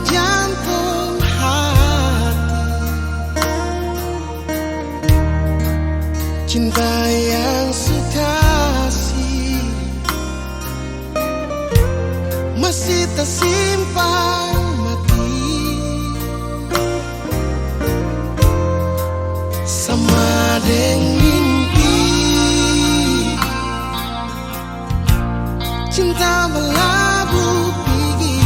jantung hati, cinta yang sukasih masih tersimpan mati sama deng mimpi cinta berlabuh pergi.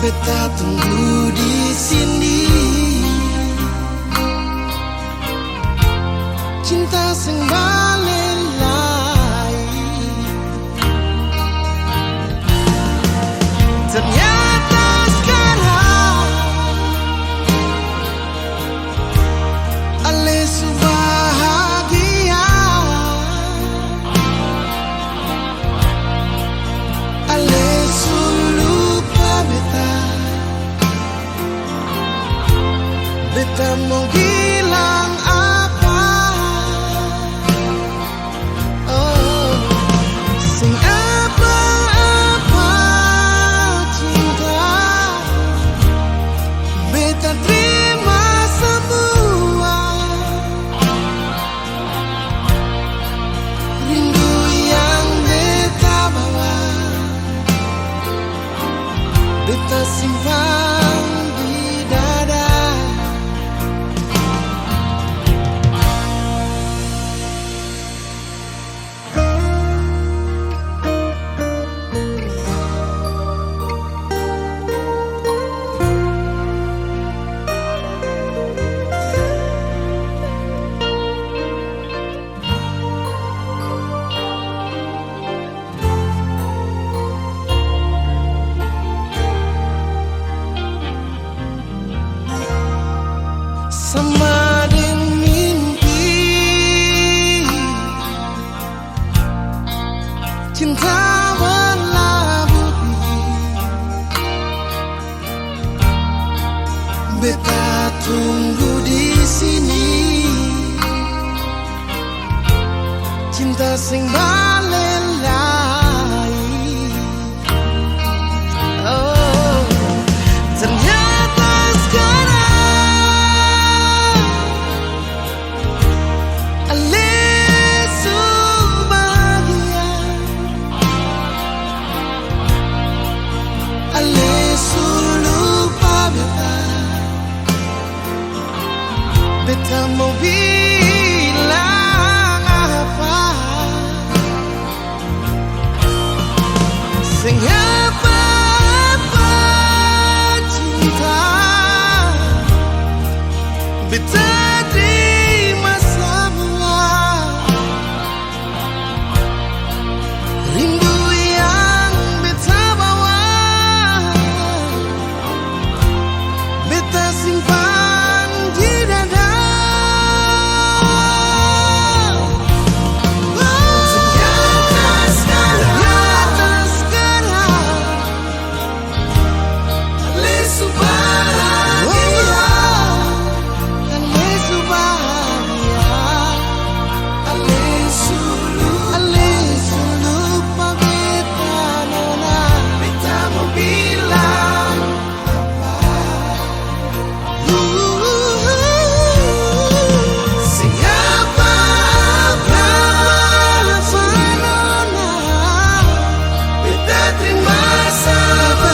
Beta tunggu di sini, cinta sing balelai. Ternyata sekarang ale bahagia, ale lupa beta. Beta mau bilang apa? Oh, sing apa-apa cinta, beta terima semua. Rindu yang beta bawa, beta simpan di dada. Sama deng mimpi cinta berlabuh pergi. Beta tunggu di sini, cinta sing balelai. Oh, ternyata sekarang beta mau bilang apa? Sing apa-apa cinta, beta terima semua. Rindu yang beta bawa, beta simpan di dada. Terima kasih.